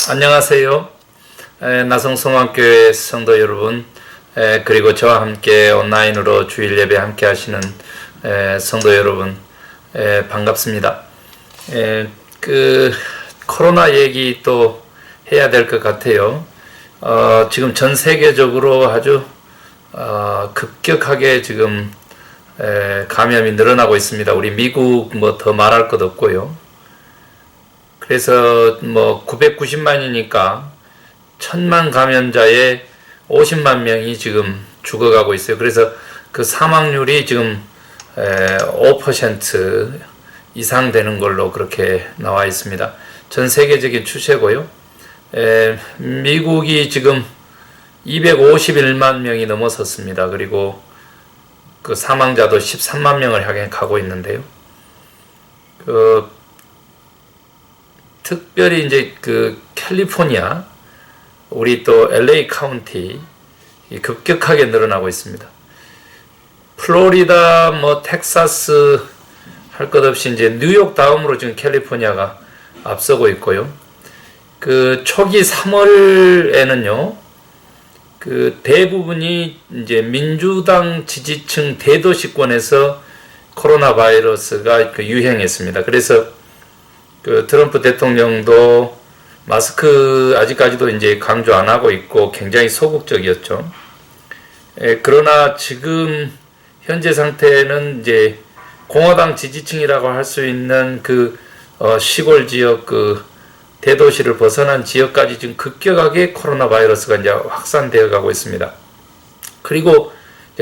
안녕하세요. 나성성악교회 성도 여러분, 그리고 저와 함께 온라인으로 주일 예배 함께 하시는 성도 여러분, 반갑습니다. 코로나 얘기 또 해야 될 것 같아요. 지금 전 세계적으로 아주 급격하게 지금 감염이 늘어나고 있습니다. 우리 미국 뭐 더 말할 것 없고요. 그래서 뭐 990만이니까 1000만 감염자에 50만 명이 지금 죽어가고 있어요. 그래서 그 사망률이 지금 5% 이상 되는 걸로 그렇게 나와 있습니다. 전 세계적인 추세고요. 미국이 지금 251만 명이 넘어섰습니다. 그리고 그 사망자도 13만 명을 향해 가고 있는데요. 특별히 이제 그 캘리포니아, 우리 또 LA 카운티 급격하게 늘어나고 있습니다. 플로리다, 뭐 텍사스 할 것 없이 이제 뉴욕 다음으로 지금 캘리포니아가 앞서고 있고요. 그 초기 3월에는요, 그 대부분이 이제 민주당 지지층 대도시권에서 코로나 바이러스가 유행했습니다. 그래서 그 트럼프 대통령도 마스크 아직까지도 이제 강조 안 하고 있고 굉장히 소극적이었죠. 그러나 지금 현재 상태는 이제 공화당 지지층이라고 할 수 있는 그 시골 지역 그 대도시를 벗어난 지역까지 지금 급격하게 코로나 바이러스가 이제 확산되어 가고 있습니다. 그리고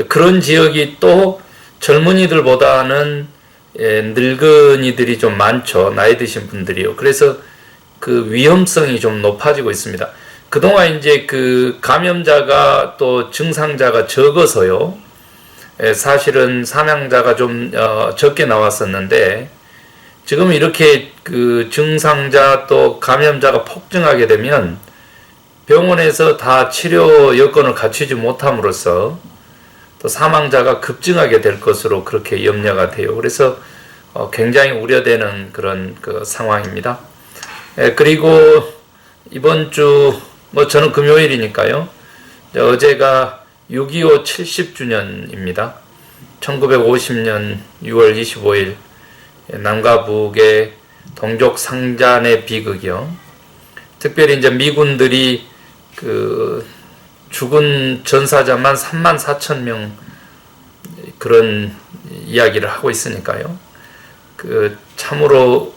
그런 지역이 또 젊은이들보다는 늙은이들이 좀 많죠. 나이 드신 분들이요. 그래서 그 위험성이 좀 높아지고 있습니다. 그동안 이제 그 감염자가 또 증상자가 적어서요. 사실은 사망자가 좀 적게 나왔었는데 지금 이렇게 그 증상자 또 감염자가 폭증하게 되면 병원에서 다 치료 여건을 갖추지 못함으로써 또 사망자가 급증하게 될 것으로 그렇게 염려가 돼요. 그래서 굉장히 우려되는 그런 그 상황입니다. 그리고 이번 주 뭐 저는 금요일이니까요. 어제가 6.25 70주년입니다. 1950년 6월 25일 남과 북의 동족 상잔의 비극이요. 특별히 이제 미군들이 그 죽은 전사자만 34,000명 그런 이야기를 하고 있으니까요. 그 참으로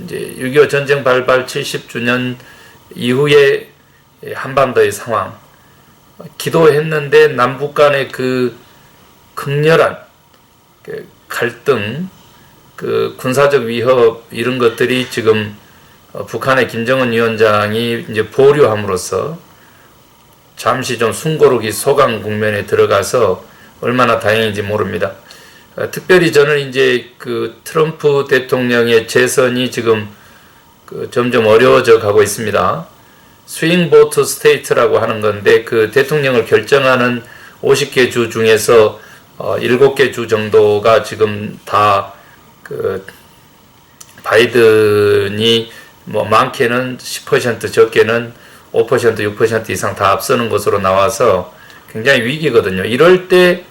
이제 6.25 전쟁 발발 70주년 이후에 한반도의 상황, 기도했는데 남북 간의 그 극렬한 갈등, 그 군사적 위협 이런 것들이 지금 북한의 김정은 위원장이 이제 보류함으로써 잠시 좀 숨고르기 소강 국면에 들어가서 얼마나 다행인지 모릅니다. 특별히 저는 이제 그 트럼프 대통령의 재선이 지금 그 점점 어려워져 가고 있습니다. 스윙 보트 스테이트라고 하는 건데 그 대통령을 결정하는 50개 주 중에서 7개 주 정도가 지금 다 그 바이든이 뭐 많게는 10% 적게는 5% 6% 이상 다 앞서는 것으로 나와서 굉장히 위기거든요. 이럴 때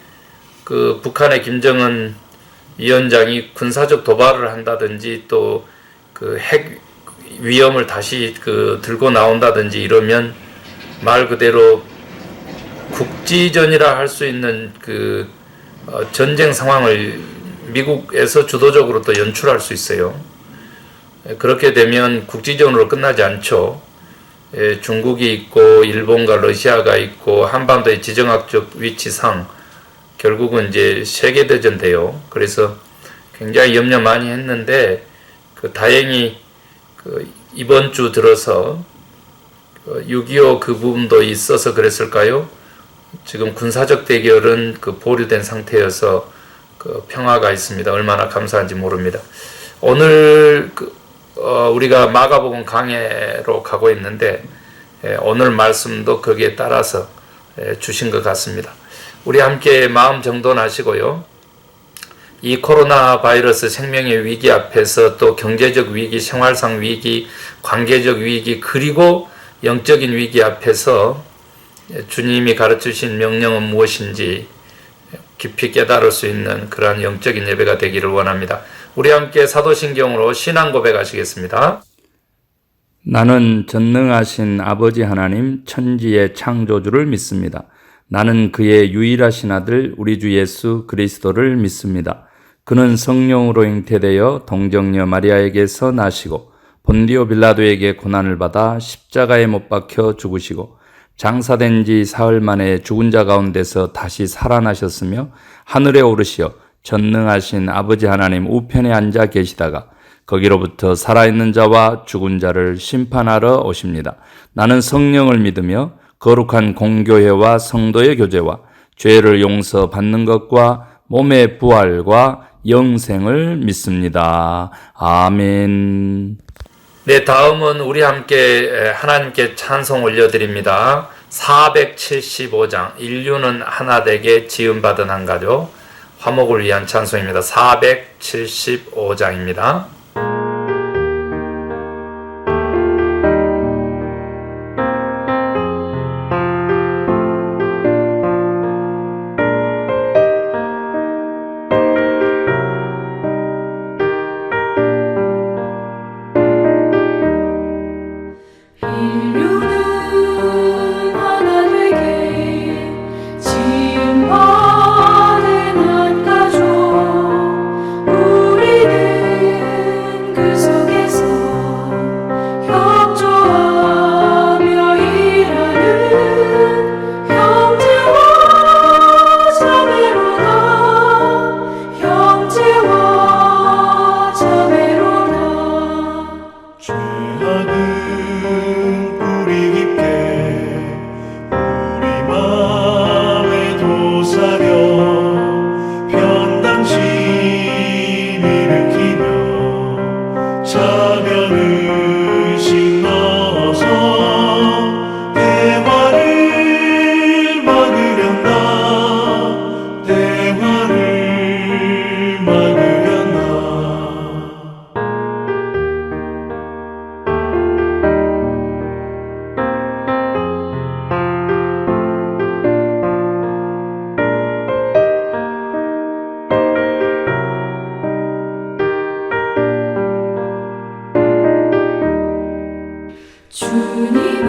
그 북한의 김정은 위원장이 군사적 도발을 한다든지 또 그 핵 위험을 다시 그 들고 나온다든지 이러면 말 그대로 국지전이라 할 수 있는 그 전쟁 상황을 미국에서 주도적으로 또 연출할 수 있어요. 그렇게 되면 국지전으로 끝나지 않죠. 중국이 있고 일본과 러시아가 있고 한반도의 지정학적 위치상 결국은 이제 세계대전 돼요. 그래서 굉장히 염려 많이 했는데 다행히 이번 주 들어서 6.25 그 부분도 있어서 그랬을까요? 지금 군사적 대결은 보류된 상태여서 평화가 있습니다. 얼마나 감사한지 모릅니다. 오늘 우리가 마가복음 강해로 가고 있는데 오늘 말씀도 거기에 따라서 주신 것 같습니다. 우리 함께 마음 정돈하시고요. 이 코로나 바이러스 생명의 위기 앞에서 또 경제적 위기, 생활상 위기, 관계적 위기, 그리고 영적인 위기 앞에서 주님이 가르치신 명령은 무엇인지 깊이 깨달을 수 있는 그러한 영적인 예배가 되기를 원합니다. 우리 함께 사도신경으로 신앙 고백하시겠습니다. 나는 전능하신 아버지 하나님 천지의 창조주를 믿습니다. 나는 그의 유일하신 아들 우리 주 예수 그리스도를 믿습니다. 그는 성령으로 잉태되어 동정녀 마리아에게서 나시고 본디오 빌라도에게 고난을 받아 십자가에 못 박혀 죽으시고 장사된 지 사흘 만에 죽은 자 가운데서 다시 살아나셨으며 하늘에 오르시어 전능하신 아버지 하나님 우편에 앉아 계시다가 거기로부터 살아있는 자와 죽은 자를 심판하러 오십니다. 나는 성령을 믿으며 거룩한 공교회와 성도의 교제와 죄를 용서받는 것과 몸의 부활과 영생을 믿습니다. 아멘. 네, 다음은 우리 함께 하나님께 찬송 올려드립니다. 475장 인류는 하나 되게 지음받은 한 가족 화목을 위한 찬송입니다. 475장입니다.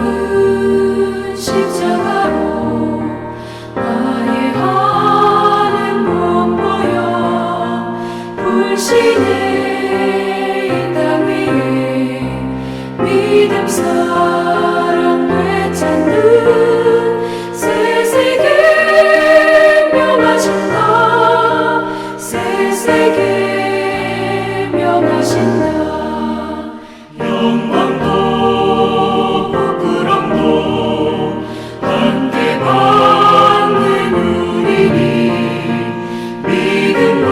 주님은 십자가로 나의 하는 몸 보여 불신의 이 땅 위에 믿음 사랑 되찾는 새 세계 명하신다 새 세계 명하신다 영광도 부끄럼도 함께 받는 우리니 믿음과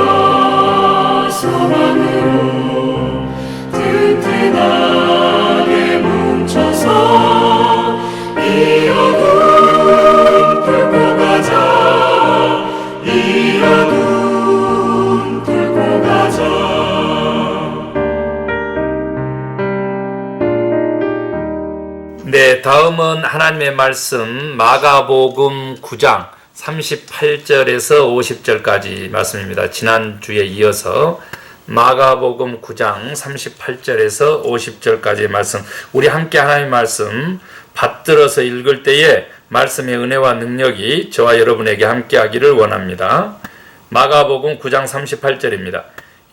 소망으로 튼튼하게 뭉쳐서 이 어둠 뚫고 가자 이 어둠 뚫고 가자 네, 다음은 하나님의 말씀 마가복음 9장 38절에서 50절까지 말씀입니다. 지난주에 이어서 마가복음 9장 38절에서 50절까지의 말씀, 우리 함께 하나님의 말씀 받들어서 읽을 때에 말씀의 은혜와 능력이 저와 여러분에게 함께하기를 원합니다. 마가복음 9장 38절입니다.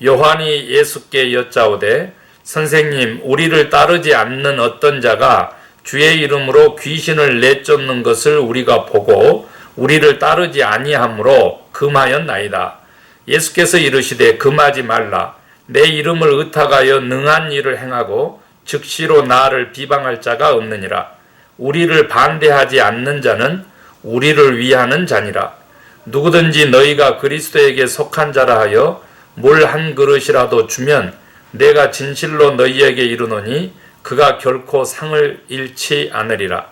요한이 예수께 여짜오되 선생님, 우리를 따르지 않는 어떤 자가 주의 이름으로 귀신을 내쫓는 것을 우리가 보고 우리를 따르지 아니하므로 금하였나이다. 예수께서 이르시되 금하지 말라. 내 이름을 의탁하여 능한 일을 행하고 즉시로 나를 비방할 자가 없느니라. 우리를 반대하지 않는 자는 우리를 위하는 자니라. 누구든지 너희가 그리스도에게 속한 자라 하여 물 한 그릇이라도 주면 내가 진실로 너희에게 이르노니 그가 결코 상을 잃지 않으리라.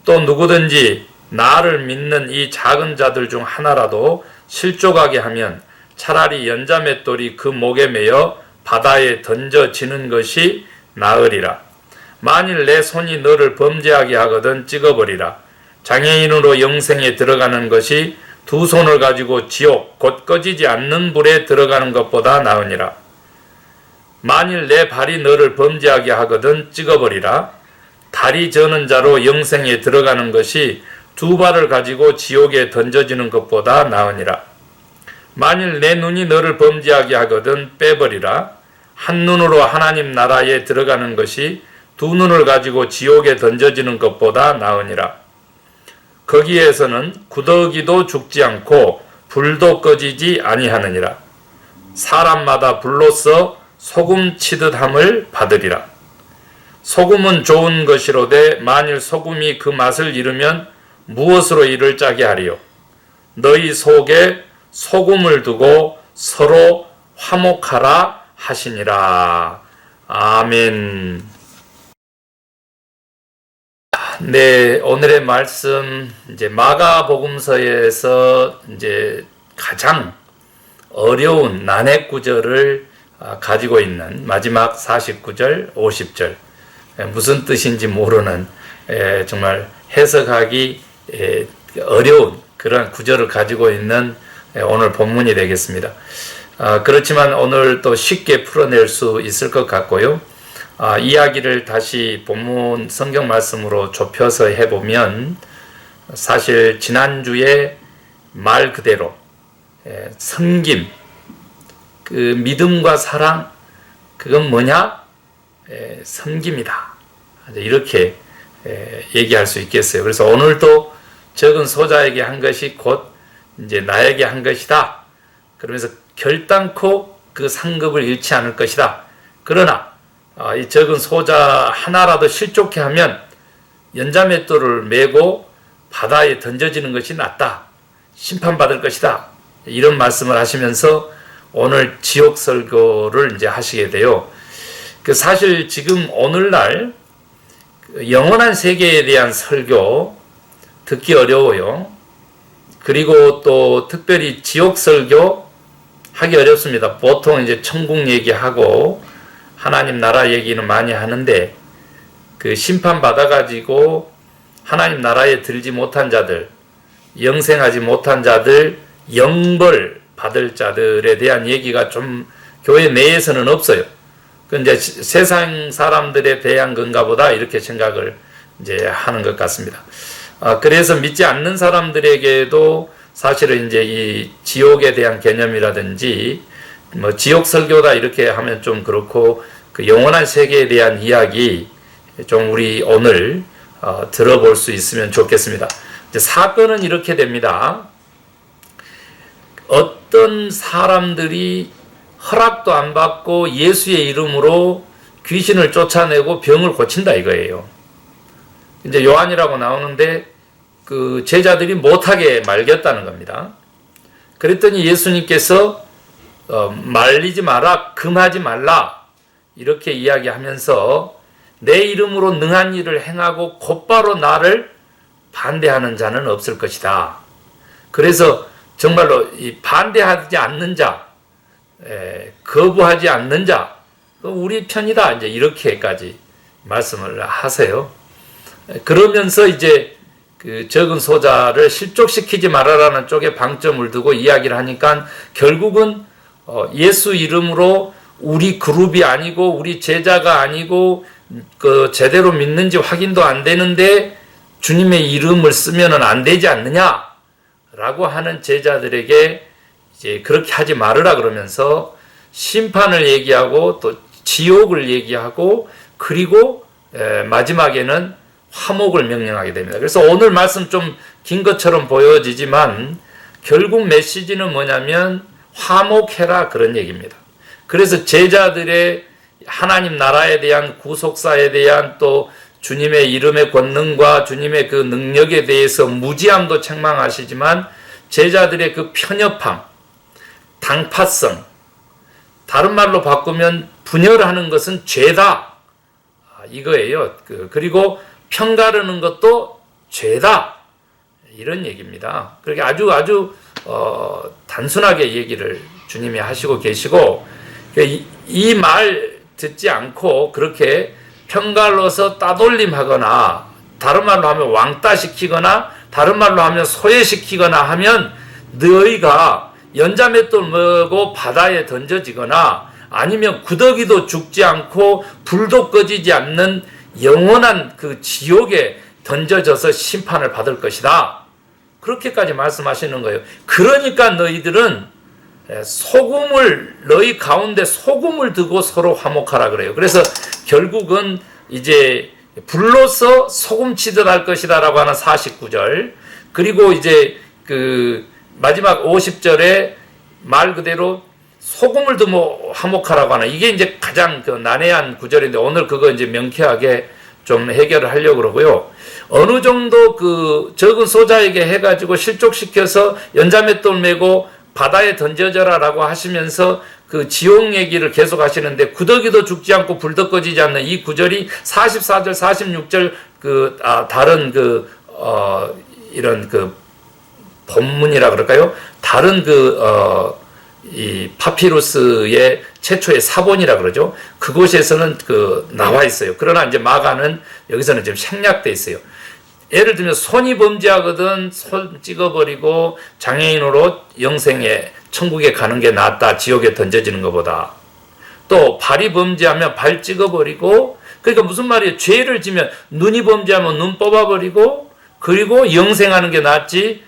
또 누구든지 나를 믿는 이 작은 자들 중 하나라도 실족하게 하면 차라리 연자맷돌이 그 목에 매여 바다에 던져지는 것이 나으리라. 만일 내 손이 너를 범죄하게 하거든 찍어버리라. 장애인으로 영생에 들어가는 것이 두 손을 가지고 지옥 곧 꺼지지 않는 불에 들어가는 것보다 나으니라. 만일 내 발이 너를 범죄하게 하거든 찍어버리라. 다리 저는 자로 영생에 들어가는 것이 두 발을 가지고 지옥에 던져지는 것보다 나으니라. 만일 내 눈이 너를 범죄하게 하거든 빼버리라. 한 눈으로 하나님 나라에 들어가는 것이 두 눈을 가지고 지옥에 던져지는 것보다 나으니라. 거기에서는 구더기도 죽지 않고 불도 꺼지지 아니하느니라. 사람마다 불로써 소금 치듯 함을 받으리라. 소금은 좋은 것이로되 만일 소금이 그 맛을 잃으면 무엇으로 이를 짜게 하리요. 너희 속에 소금을 두고 서로 화목하라 하시니라. 아멘. 네, 오늘의 말씀 이제 마가복음서에서 이제 가장 어려운 난해 구절을 가지고 있는 마지막 49절, 50절 무슨 뜻인지 모르는 정말 해석하기 어려운 그런 구절을 가지고 있는 오늘 본문이 되겠습니다. 그렇지만 오늘 또 쉽게 풀어낼 수 있을 것 같고요. 이야기를 다시 본문 성경 말씀으로 좁혀서 해보면 사실 지난주에 말 그대로 섬김, 그 믿음과 사랑, 그건 뭐냐? 섬김이다. 이렇게 얘기할 수 있겠어요. 그래서 오늘도 적은 소자에게 한 것이 곧 이제 나에게 한 것이다. 그러면서 결단코 그 상급을 잃지 않을 것이다. 그러나 이 적은 소자 하나라도 실족해 하면 연자맷돌을 메고 바다에 던져지는 것이 낫다. 심판받을 것이다. 이런 말씀을 하시면서 오늘 지옥 설교를 이제 하시게 돼요. 사실 지금 오늘날 영원한 세계에 대한 설교 듣기 어려워요. 그리고 또 특별히 지옥 설교 하기 어렵습니다. 보통 이제 천국 얘기하고 하나님 나라 얘기는 많이 하는데 그 심판 받아가지고 하나님 나라에 들지 못한 자들, 영생하지 못한 자들, 영벌 받을 자들에 대한 얘기가 좀 교회 내에서는 없어요. 그 이제 세상 사람들에 대한 건가 보다 이렇게 생각을 이제 하는 것 같습니다. 그래서 믿지 않는 사람들에게도 사실은 이제 이 지옥에 대한 개념이라든지 뭐 지옥 설교다 이렇게 하면 좀 그렇고 그 영원한 세계에 대한 이야기 좀 우리 오늘 들어볼 수 있으면 좋겠습니다. 이제 사건은 이렇게 됩니다. 어떤 사람들이 허락도 안 받고 예수의 이름으로 귀신을 쫓아내고 병을 고친다 이거예요. 이제 요한이라고 나오는데 그 제자들이 못하게 말겼다는 겁니다. 그랬더니 예수님께서 말리지 마라, 금하지 말라 이렇게 이야기하면서 내 이름으로 능한 일을 행하고 곧바로 나를 반대하는 자는 없을 것이다. 그래서 정말로 이 반대하지 않는 자, 거부하지 않는 자, 우리 편이다. 이제 이렇게까지 말씀을 하세요. 그러면서 이제 그 적은 소자를 실족시키지 말아라는 쪽에 방점을 두고 이야기를 하니까 결국은 예수 이름으로 우리 그룹이 아니고 우리 제자가 아니고 그 제대로 믿는지 확인도 안 되는데 주님의 이름을 쓰면은 안 되지 않느냐라고 하는 제자들에게 이제 그렇게 하지 말으라 그러면서 심판을 얘기하고 또 지옥을 얘기하고 그리고 마지막에는 화목을 명령하게 됩니다. 그래서 오늘 말씀 좀 긴 것처럼 보여지지만 결국 메시지는 뭐냐면 화목해라 그런 얘기입니다. 그래서 제자들의 하나님 나라에 대한 구속사에 대한 또 주님의 이름의 권능과 주님의 그 능력에 대해서 무지함도 책망하시지만 제자들의 그 편협함, 당파성, 다른 말로 바꾸면 분열하는 것은 죄다 이거예요. 그리고 편가르는 것도 죄다 이런 얘기입니다. 그렇게 아주 단순하게 얘기를 주님이 하시고 계시고, 이 말 듣지 않고 그렇게 편갈로서 따돌림하거나, 다른 말로 하면 왕따시키거나, 다른 말로 하면 소외시키거나 하면 너희가 연자맷돌 메고 바다에 던져지거나, 아니면 구더기도 죽지 않고 불도 꺼지지 않는 영원한 그 지옥에 던져져서 심판을 받을 것이다. 그렇게까지 말씀하시는 거예요. 그러니까 너희들은 너희 가운데 소금을 두고 서로 화목하라 그래요. 그래서 결국은 이제 불로서 소금치듯 할 것이다 라고 하는 49절, 그리고 이제 그 마지막 50절에 말 그대로 소금을 두고 화목하라고 하는, 이게 이제 가장 그 난해한 구절인데 오늘 그거 이제 명쾌하게 좀 해결을 하려고 그러고요. 어느 정도 그 적은 소자에게 해가지고 실족시켜서 연자맷돌 메고 바다에 던져져라 라고 하시면서 그 지옥 얘기를 계속 하시는데, 구더기도 죽지 않고 불도 꺼지지 않는 이 구절이 44절, 46절 다른 이런 그 본문이라 그럴까요? 다른 이 파피루스의 최초의 사본이라 그러죠. 그곳에서는 나와 있어요. 그러나 이제 마가는 여기서는 좀 생략돼 있어요. 예를 들면 손이 범죄하거든 손 찍어버리고 장애인으로 영생에 천국에 가는 게 낫다, 지옥에 던져지는 것보다. 또 발이 범죄하면 발 찍어버리고, 그러니까 무슨 말이에요? 죄를 지면 눈이 범죄하면 눈 뽑아버리고, 그리고 영생하는 게 낫지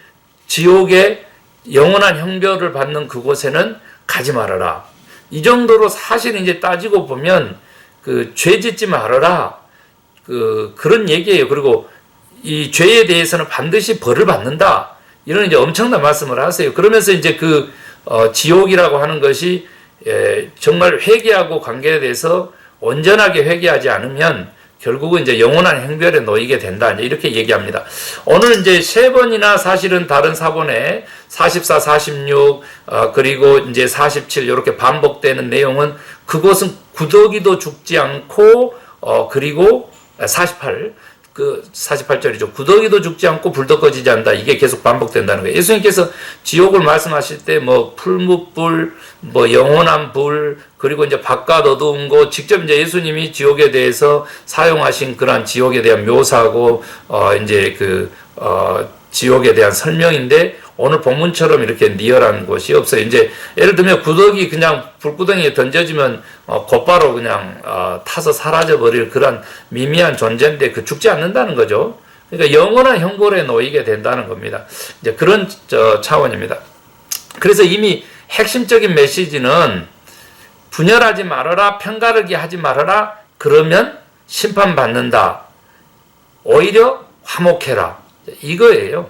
지옥에 영원한 형벌을 받는 그곳에는 가지 말아라. 이 정도로 사실 이제 따지고 보면 죄 짓지 말아라, 그런 얘기예요. 그리고 이 죄에 대해서는 반드시 벌을 받는다, 이런 이제 엄청난 말씀을 하세요. 그러면서 이제 지옥이라고 하는 것이 정말 회개하고 관계에 대해서 온전하게 회개하지 않으면 결국은 이제 영원한 형벌에 놓이게 된다, 이렇게 얘기합니다. 오늘 이제 세 번이나 사실은 다른 사본에 44, 46, 그리고 이제 47 이렇게 반복되는 내용은, 그것은 구더기도 죽지 않고, 그리고 48절이죠. 구더기도 죽지 않고 불도 꺼지지 않는다. 이게 계속 반복된다는 거예요. 예수님께서 지옥을 말씀하실 때 풀무불, 영원한 불, 그리고 이제 바깥 어두운 곳, 직접 이제 예수님이 지옥에 대해서 사용하신 그러한 지옥에 대한 묘사하고, 이제 지옥에 대한 설명인데, 오늘 본문처럼 이렇게 리얼한 곳이 없어요. 이제 예를 들면 구더기 그냥 불구덩이에 던져지면 곧바로 그냥 타서 사라져 버릴 그런 미미한 존재인데 죽지 않는다는 거죠. 그러니까 영원한 형벌에 놓이게 된다는 겁니다. 이제 그런 차원입니다. 그래서 이미 핵심적인 메시지는 분열하지 말아라, 편가르기 하지 말아라, 그러면 심판받는다, 오히려 화목해라, 이거예요.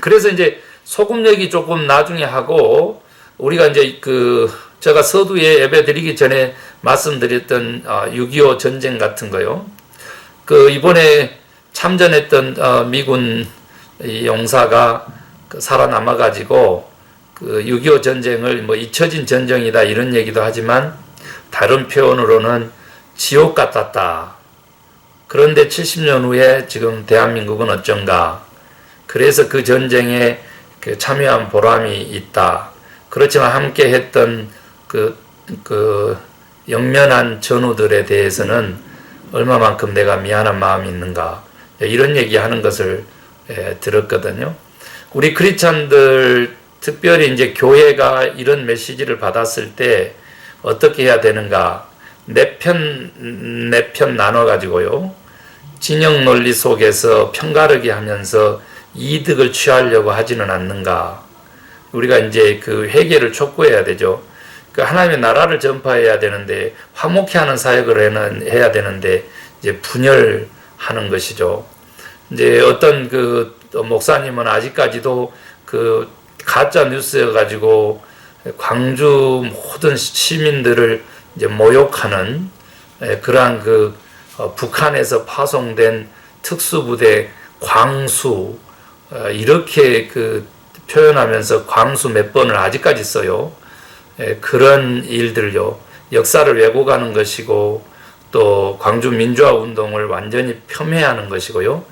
그래서 이제 소금 얘기 조금 나중에 하고, 우리가 이제 제가 서두에 예배 드리기 전에 말씀드렸던 6.25 전쟁 같은 거요. 이번에 참전했던 미군 용사가 살아남아가지고 6.25 전쟁을 잊혀진 전쟁이다 이런 얘기도 하지만, 다른 표현으로는 지옥 같았다. 그런데 70년 후에 지금 대한민국은 어쩐가. 그래서 그 전쟁에 참여한 보람이 있다. 그렇지만 함께 했던 영면한 전우들에 대해서는 얼마만큼 내가 미안한 마음이 있는가. 이런 얘기하는 것을 들었거든요. 우리 크리스찬들, 특별히 이제 교회가 이런 메시지를 받았을 때 어떻게 해야 되는가. 네 편 나눠가지고요. 진영 논리 속에서 편가르기 하면서 이득을 취하려고 하지는 않는가. 우리가 이제 회개를 촉구해야 되죠. 하나님의 나라를 전파해야 되는데, 화목해 하는 사역을 해야 되는데, 이제 분열하는 것이죠. 이제 어떤 목사님은 아직까지도 가짜 뉴스여가지고 광주 모든 시민들을 이제 모욕하는 그러한 북한에서 파송된 특수부대 광수, 이렇게 표현하면서 광수 몇 번을 아직까지 써요. 그런 일들요. 역사를 왜곡하는 것이고, 또 광주 민주화 운동을 완전히 폄훼하는 것이고요.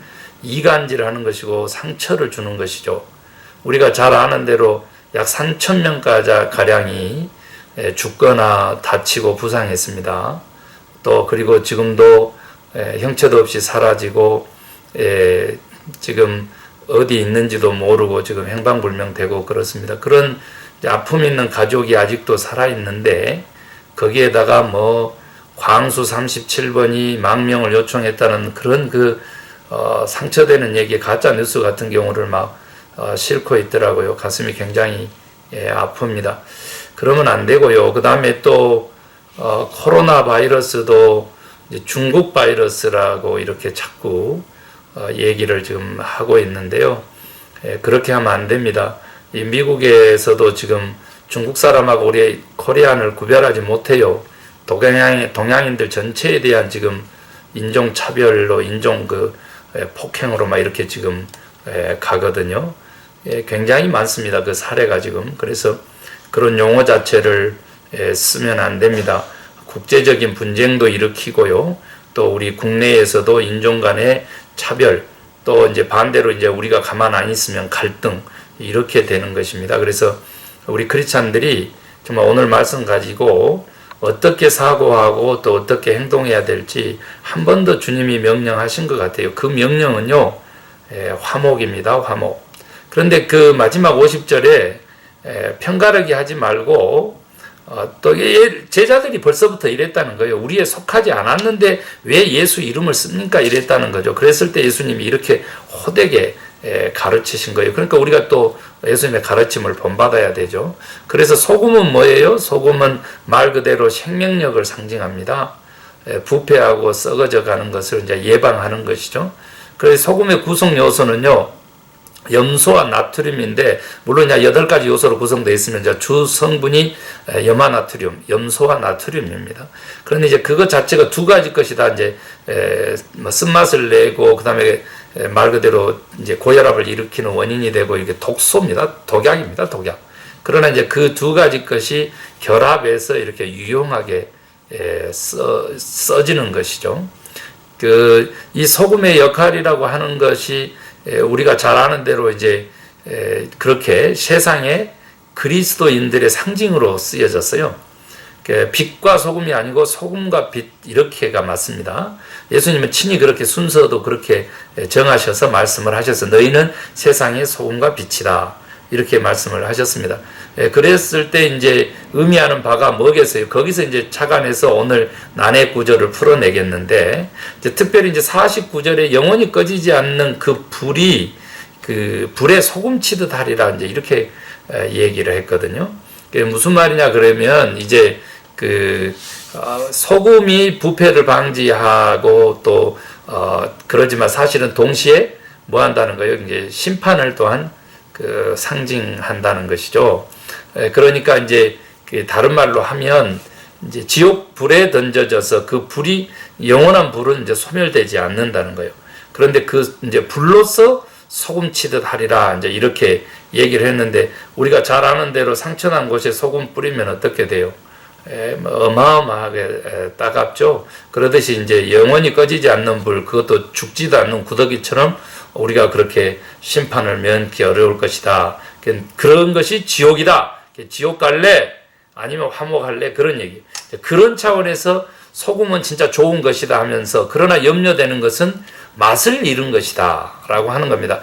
이간질하는 것이고 상처를 주는 것이죠. 우리가 잘 아는 대로 약 3,000명까지 가량이 죽거나 다치고 부상했습니다. 또 그리고 지금도 형체도 없이 사라지고 지금 어디 있는지도 모르고 지금 행방불명되고 그렇습니다. 그런 아픔 있는 가족이 아직도 살아있는데 거기에다가 뭐 광수 37번이 망명을 요청했다는 그런 상처되는 얘기, 가짜 뉴스 같은 경우를 막 싣고 있더라고요. 가슴이 굉장히 아픕니다. 그러면 안 되고요. 그 다음에 또 코로나 바이러스도 중국 바이러스라고 이렇게 자꾸 얘기를 지금 하고 있는데요. 그렇게 하면 안 됩니다. 이 미국에서도 지금 중국 사람하고 우리 코리안을 구별하지 못해요. 동양인들 전체에 대한 지금 인종차별로 인종 폭행으로 막 이렇게 지금 가거든요. 굉장히 많습니다. 그 사례가 지금. 그래서 그런 용어 자체를 쓰면 안 됩니다. 국제적인 분쟁도 일으키고요. 또 우리 국내에서도 인종 간의 차별, 또 이제 반대로 이제 우리가 가만 안 있으면 갈등, 이렇게 되는 것입니다. 그래서 우리 크리스찬들이 정말 오늘 말씀 가지고 어떻게 사고하고 또 어떻게 행동해야 될지 한 번 더 주님이 명령하신 것 같아요. 그 명령은요, 화목입니다. 화목. 그런데 그 마지막 50절에 편가르기 하지 말고 또 제자들이 벌써부터 이랬다는 거예요. 우리에 속하지 않았는데 왜 예수 이름을 씁니까? 이랬다는 거죠. 그랬을 때 예수님이 이렇게 호되게 가르치신 거예요. 그러니까 우리가 또 예수님의 가르침을 본받아야 되죠. 그래서 소금은 뭐예요? 소금은 말 그대로 생명력을 상징합니다. 부패하고 썩어져 가는 것을 이제 예방하는 것이죠. 그래서 소금의 구성 요소는요, 염소와 나트륨인데, 물론 이제 8가지 요소로 구성되어 있으면 이제 주 성분이 염화나트륨, 염소와 나트륨입니다. 그런데 이제 그것 자체가 2가지 것이다. 이제 쓴맛을 내고, 그 다음에 말 그대로 이제 고혈압을 일으키는 원인이 되고, 이게 독소입니다. 독약입니다. 독약. 그러나 이제 그 2가지 것이 결합해서 이렇게 유용하게 써지는 것이죠. 이 소금의 역할이라고 하는 것이 우리가 잘 아는 대로 이제 그렇게 세상에 그리스도인들의 상징으로 쓰여졌어요. 빛과 소금이 아니고 소금과 빛, 이렇게가 맞습니다. 예수님은 친히 그렇게 순서도 그렇게 정하셔서 말씀을 하셔서 너희는 세상의 소금과 빛이다, 이렇게 말씀을 하셨습니다. 그랬을 때 이제 의미하는 바가 뭐겠어요? 거기서 이제 착안해서 오늘 난해 구절을 풀어내겠는데, 이제 특별히 이제 49절에 영원히 꺼지지 않는 그 불이 불에 소금 치듯 하리라, 이제 이렇게 얘기를 했거든요. 그게 무슨 말이냐 그러면 이제 소금이 부패를 방지하고 또 그러지만 사실은 동시에 뭐 한다는 거예요? 이제 심판을 또한 상징한다는 것이죠. 그러니까 이제 다른 말로 하면 이제 지옥 불에 던져져서 그 불이, 영원한 불은 이제 소멸되지 않는다는 거예요. 그런데 이제 불로서 소금 치듯 하리라, 이제 이렇게 얘기를 했는데, 우리가 잘 아는 대로 상처난 곳에 소금 뿌리면 어떻게 돼요? 어마어마하게 따갑죠. 그러듯이 이제 영원히 꺼지지 않는 불, 그것도 죽지도 않는 구더기처럼 우리가 그렇게 심판을 면하기 어려울 것이다. 그런 것이 지옥이다. 지옥 갈래? 아니면 화목할래? 그런 얘기. 그런 차원에서 소금은 진짜 좋은 것이다 하면서, 그러나 염려되는 것은 맛을 잃은 것이다 라고 하는 겁니다.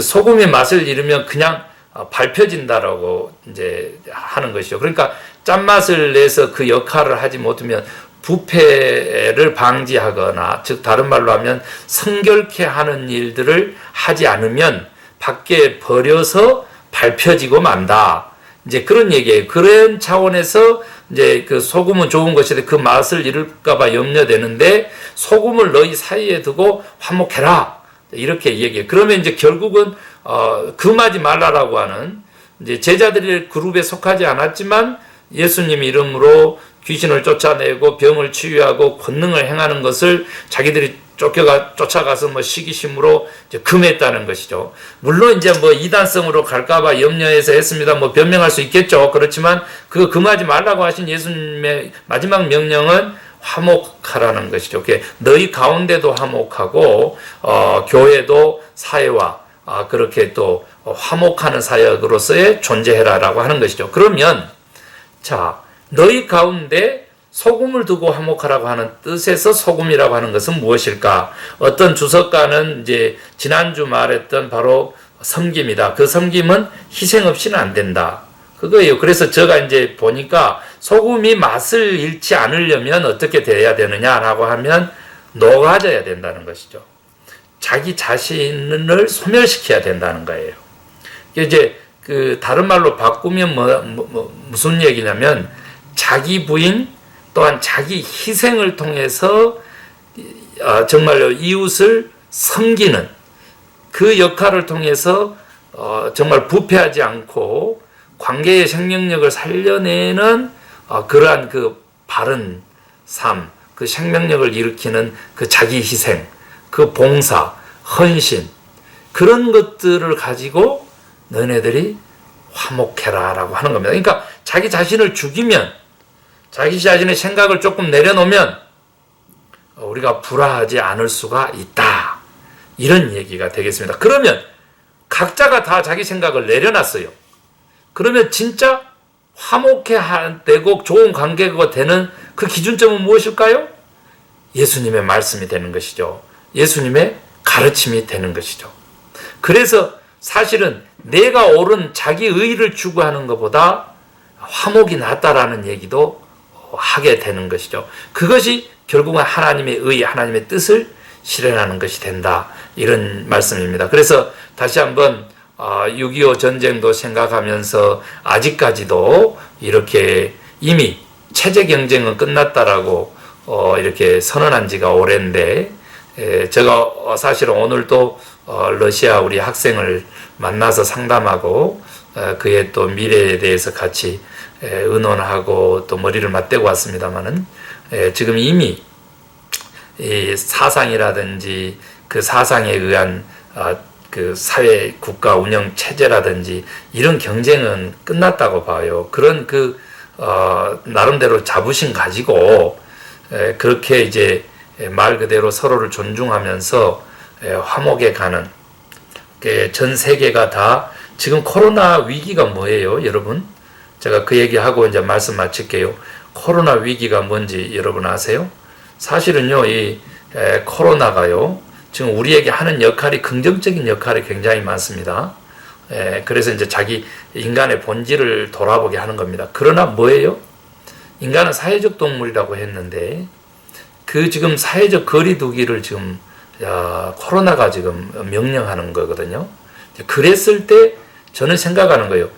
소금이 맛을 잃으면 그냥 밟혀진다라고 이제 하는 것이죠. 그러니까 짠맛을 내서 그 역할을 하지 못하면 부패를 방지하거나, 즉 다른 말로 하면 성결케 하는 일들을 하지 않으면 밖에 버려서 밟혀지고 만다, 이제 그런 얘기예요. 그런 차원에서 이제 소금은 좋은 것인데 그 맛을 잃을까봐 염려되는데, 소금을 너희 사이에 두고 화목해라, 이렇게 얘기해요. 그러면 이제 결국은 금하지 말라라고 하는, 이제 제자들이 그룹에 속하지 않았지만 예수님 이름으로 귀신을 쫓아내고 병을 치유하고 권능을 행하는 것을 자기들이 쫓아가서 뭐 시기심으로 이제 금했다는 것이죠. 물론 이제 뭐 이단성으로 갈까봐 염려해서 했습니다. 뭐 변명할 수 있겠죠. 그렇지만 그거 금하지 말라고 하신 예수님의 마지막 명령은 화목하라는 것이죠. 너희 가운데도 화목하고 교회도 사회와 그렇게 또 화목하는 사역으로서의 존재해라라고 하는 것이죠. 그러면 자, 너희 가운데 소금을 두고 화목하라고 하는 뜻에서 소금이라고 하는 것은 무엇일까? 어떤 주석가는 이제 지난주 말했던 바로 섬김이다. 그 섬김은 희생 없이는 안 된다. 그거예요. 그래서 제가 이제 보니까 소금이 맛을 잃지 않으려면 어떻게 돼야 되느냐라고 하면 녹아져야 된다는 것이죠. 자기 자신을 소멸시켜야 된다는 거예요. 이제 그 다른 말로 바꾸면 무슨 얘기냐면 자기 부인 또한 자기 희생을 통해서 정말로 이웃을 섬기는 그 역할을 통해서 정말 부패하지 않고 관계의 생명력을 살려내는 그러한 그 바른 삶, 그 생명력을 일으키는 그 자기 희생, 그 봉사, 헌신 그런 것들을 가지고 너네들이 화목해라라고 하는 겁니다. 그러니까 자기 자신을 죽이면 자기 자신의 생각을 조금 내려놓으면 우리가 불화하지 않을 수가 있다. 이런 얘기가 되겠습니다. 그러면 각자가 다 자기 생각을 내려놨어요. 그러면 진짜 화목해야 되고 좋은 관계가 되는 그 기준점은 무엇일까요? 예수님의 말씀이 되는 것이죠. 예수님의 가르침이 되는 것이죠. 그래서 사실은 내가 옳은 자기 의의를 추구하는 것보다 화목이 낫다라는 얘기도 하게 되는 것이죠. 그것이 결국은 하나님의 의, 하나님의 뜻을 실현하는 것이 된다. 이런 말씀입니다. 그래서 다시 한번 6.25 전쟁도 생각하면서 아직까지도 이렇게 이미 체제 경쟁은 끝났다라고 이렇게 선언한 지가 오랜데 제가 사실은 오늘도 러시아 우리 학생을 만나서 상담하고 그의 또 미래에 대해서 같이 의논하고 또 머리를 맞대고 왔습니다만은 지금 이미 이 사상이라든지 그 사상에 의한 그 사회 국가 운영 체제라든지 이런 경쟁은 끝났다고 봐요. 그런 그 나름대로 자부심 가지고 그렇게 이제 말 그대로 서로를 존중하면서 화목에 가는 전 세계가 다 지금 코로나 위기가 뭐예요, 여러분? 제가 그 얘기하고 이제 말씀 마칠게요. 코로나 위기가 뭔지 여러분 아세요? 사실은요, 이 코로나가요, 지금 우리에게 하는 역할이 긍정적인 역할이 굉장히 많습니다. 그래서 이제 자기 인간의 본질을 돌아보게 하는 겁니다. 그러나 뭐예요? 인간은 사회적 동물이라고 했는데 그 지금 사회적 거리두기를 지금 코로나가 지금 명령하는 거거든요. 그랬을 때 저는 생각하는 거예요.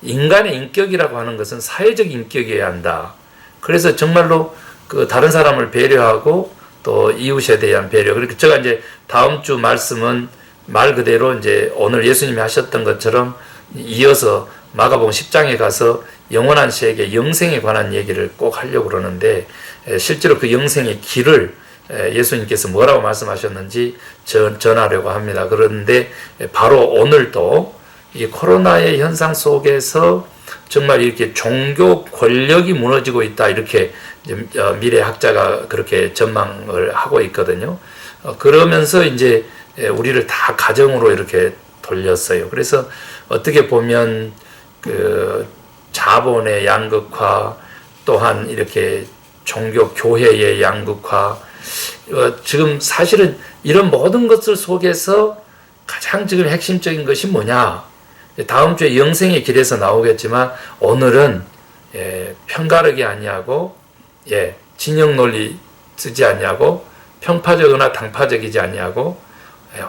인간의 인격이라고 하는 것은 사회적 인격이어야 한다. 그래서 정말로 그 다른 사람을 배려하고 또 이웃에 대한 배려. 그렇게 제가 이제 다음 주 말씀은 말 그대로 이제 오늘 예수님이 하셨던 것처럼 이어서 마가복음 10장에 가서 영원한 세계, 영생에 관한 얘기를 꼭 하려고 그러는데 실제로 그 영생의 길을 예수님께서 뭐라고 말씀하셨는지 전하려고 합니다. 그런데 바로 오늘도 이 코로나의 현상 속에서 정말 이렇게 종교 권력이 무너지고 있다 이렇게 미래학자가 그렇게 전망을 하고 있거든요. 그러면서 이제 우리를 다 가정으로 이렇게 돌렸어요. 그래서 어떻게 보면 그 자본의 양극화 또한 이렇게 종교 교회의 양극화 지금 사실은 이런 모든 것들 속에서 가장 지금 핵심적인 것이 뭐냐? 다음 주에 영생의 길에서 나오겠지만 오늘은 편가르기 아니하고 진영 논리 쓰지 아니하고 편파적이나 당파적이지 아니하고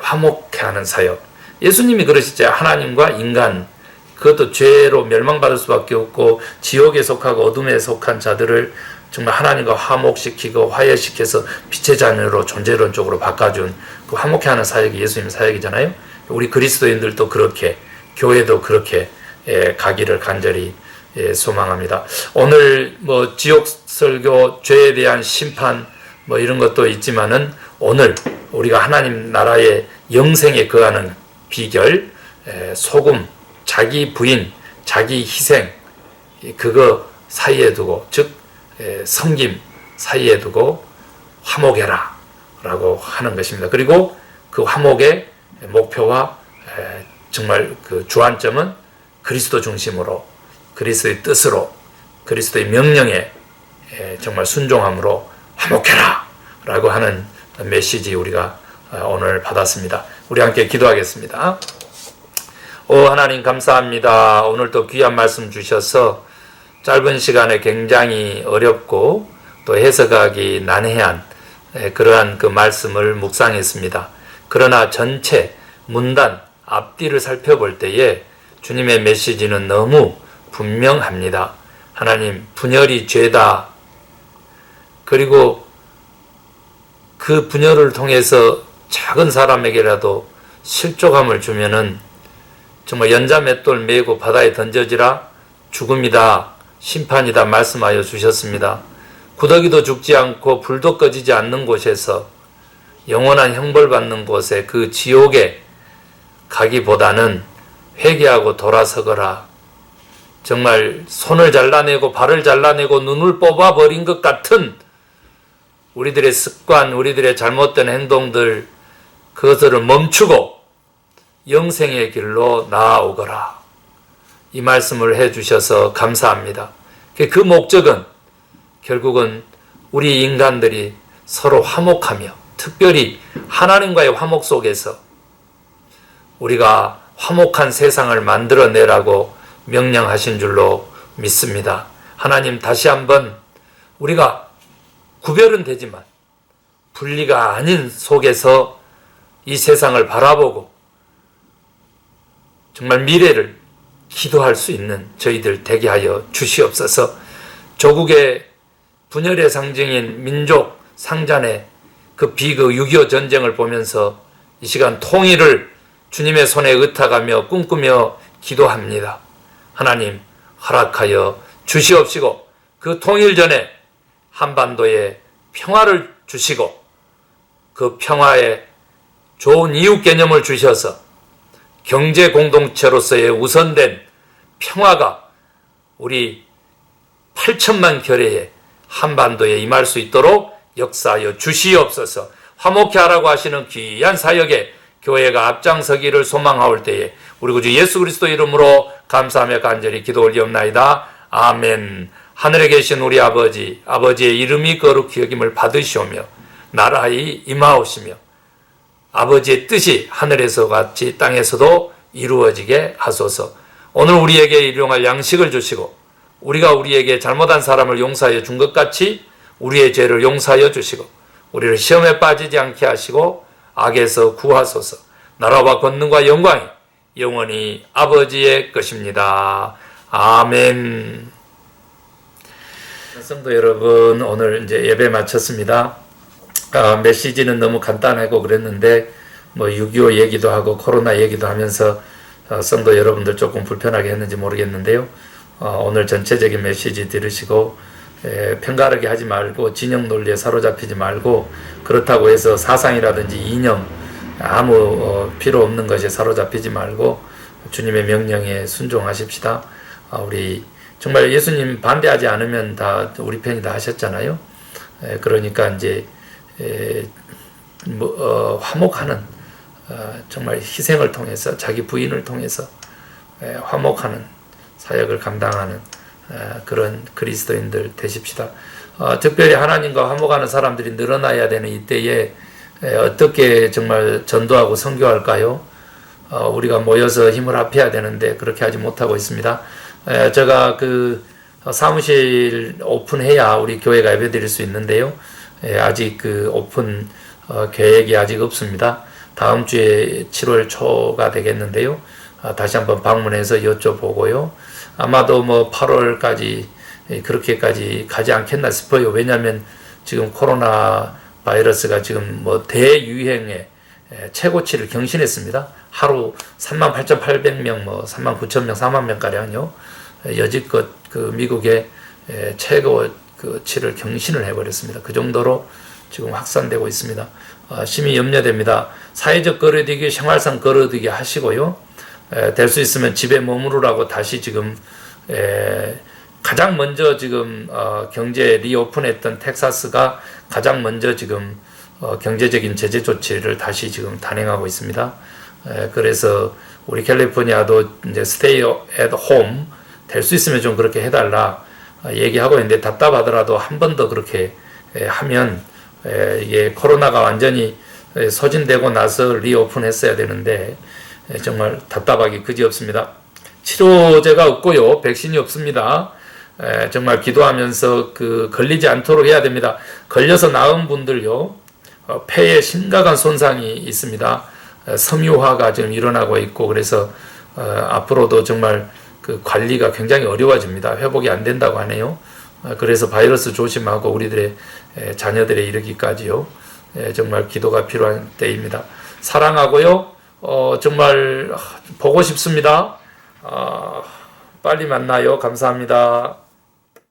화목해 하는 사역. 예수님이 그러시죠. 하나님과 인간 그것도 죄로 멸망받을 수밖에 없고 지옥에 속하고 어둠에 속한 자들을 정말 하나님과 화목시키고 화해시켜서 빛의 자녀로 존재론적으로 바꿔준 그 화목해 하는 사역이 예수님 사역이잖아요. 우리 그리스도인들도 그렇게 교회도 그렇게 가기를 간절히 소망합니다. 오늘 뭐 지옥 설교, 죄에 대한 심판 뭐 이런 것도 있지만은 오늘 우리가 하나님 나라의 영생에 거하는 비결, 소금, 자기 부인, 자기 희생 그거 사이에 두고 즉 섬김 사이에 두고 화목해라 라고 하는 것입니다. 그리고 그 화목의 목표와 정말 그 주안점은 그리스도 중심으로, 그리스도의 뜻으로, 그리스도의 명령에 정말 순종함으로 화목해라 라고 하는 메시지 우리가 오늘 받았습니다. 우리 함께 기도하겠습니다. 오 하나님 감사합니다. 오늘 또 귀한 말씀 주셔서 짧은 시간에 굉장히 어렵고 또 해석하기 난해한 그러한 그 말씀을 묵상했습니다. 그러나 전체 문단 앞뒤를 살펴볼 때에 주님의 메시지는 너무 분명합니다. 하나님, 분열이 죄다. 그리고 그 분열을 통해서 작은 사람에게라도 실족함을 주면은 정말 연자맷돌 메고 바다에 던져지라, 죽음이다, 심판이다 말씀하여 주셨습니다. 구더기도 죽지 않고 불도 꺼지지 않는 곳에서 영원한 형벌받는 곳에 그 지옥에 가기보다는 회개하고 돌아서거라. 정말 손을 잘라내고 발을 잘라내고 눈을 뽑아버린 것 같은 우리들의 습관, 우리들의 잘못된 행동들, 그것들을 멈추고 영생의 길로 나아오거라. 이 말씀을 해주셔서 감사합니다. 그 목적은 결국은 우리 인간들이 서로 화목하며 특별히 하나님과의 화목 속에서 우리가 화목한 세상을 만들어내라고 명령하신 줄로 믿습니다. 하나님, 다시 한번 우리가 구별은 되지만 분리가 아닌 속에서 이 세상을 바라보고 정말 미래를 기도할 수 있는 저희들 되게 하여 주시옵소서. 조국의 분열의 상징인 민족 상잔의 그 비극 6.25 전쟁을 보면서 이 시간 통일을 주님의 손에 의탁하며 꿈꾸며 기도합니다. 하나님, 허락하여 주시옵시고 그 통일 전에 한반도에 평화를 주시고 그 평화에 좋은 이웃 개념을 주셔서 경제 공동체로서의 우선된 평화가 우리 8천만 결의에 한반도에 임할 수 있도록 역사하여 주시옵소서. 화목케 하라고 하시는 귀한 사역에 교회가 앞장서기를 소망하올 때에 우리 구주 예수 그리스도 이름으로 감사하며 간절히 기도 올리옵나이다. 아멘. 하늘에 계신 우리 아버지, 아버지의 이름이 거룩히 여김을 받으시오며 나라의 임하오시며 아버지의 뜻이 하늘에서 같이 땅에서도 이루어지게 하소서. 오늘 우리에게 일용할 양식을 주시고 우리가 우리에게 잘못한 사람을 용서하여 준 것 같이 우리의 죄를 용서하여 주시고 우리를 시험에 빠지지 않게 하시고 악에서 구하소서. 나라와 권능과 영광이 영원히 아버지의 것입니다. 아멘. 성도 여러분, 오늘 이제 예배 마쳤습니다. 메시지는 너무 간단하고 그랬는데 6.25 얘기도 하고 코로나 얘기도 하면서 성도 여러분들 조금 불편하게 했는지 모르겠는데요. 오늘 전체적인 메시지 들으시고 편가르게 하지 말고 진영 논리에 사로잡히지 말고 그렇다고 해서 사상이라든지 이념 아무 필요 없는 것에 사로잡히지 말고 주님의 명령에 순종하십시다. 우리 정말 예수님 반대하지 않으면 다 우리 편이다 하셨잖아요. 그러니까 이제 화목하는 정말 희생을 통해서 자기 부인을 통해서 화목하는 사역을 감당하는 그런 그리스도인들 되십시다. 특별히 하나님과 화목하는 사람들이 늘어나야 되는 이때에 어떻게 정말 전도하고 선교할까요? 우리가 모여서 힘을 합해야 되는데 그렇게 하지 못하고 있습니다. 제가 그 사무실 오픈해야 우리 교회가 예배드릴 수 있는데요. 아직 그 오픈 계획이 아직 없습니다. 다음 주에 7월 초가 되겠는데요. 다시 한번 방문해서 여쭤보고요. 아마도 8월까지 그렇게까지 가지 않겠나 싶어요. 왜냐하면 지금 코로나 바이러스가 지금 대유행의 최고치를 경신했습니다. 하루 38,800명, 39,000명, 4만 명가량요. 여지껏 그 미국의 최고치를 경신을 해버렸습니다. 그 정도로 지금 확산되고 있습니다. 심히 염려됩니다. 사회적 거리두기, 생활상 거리두기 하시고요. 될 수 있으면 집에 머무르라고 다시 지금 가장 먼저 지금 경제 리오픈했던 텍사스가 가장 먼저 지금 경제적인 제재 조치를 다시 지금 단행하고 있습니다. 그래서 우리 캘리포니아도 이제 스테이 at home 될 수 있으면 좀 그렇게 해달라 얘기하고 있는데, 답답하더라도 한 번 더 그렇게 하면 이게 코로나가 완전히 소진되고 나서 리오픈했어야 되는데 정말 답답하기 그지없습니다. 치료제가 없고요, 백신이 없습니다. 정말 기도하면서 걸리지 않도록 해야 됩니다. 걸려서 나은 분들요, 폐에 심각한 손상이 있습니다. 섬유화가 지금 일어나고 있고, 그래서 앞으로도 정말 관리가 굉장히 어려워집니다. 회복이 안 된다고 하네요. 그래서 바이러스 조심하고 우리들의 자녀들에 이르기까지요, 정말 기도가 필요한 때입니다. 사랑하고요, 정말 보고 싶습니다. 빨리 만나요. 감사합니다.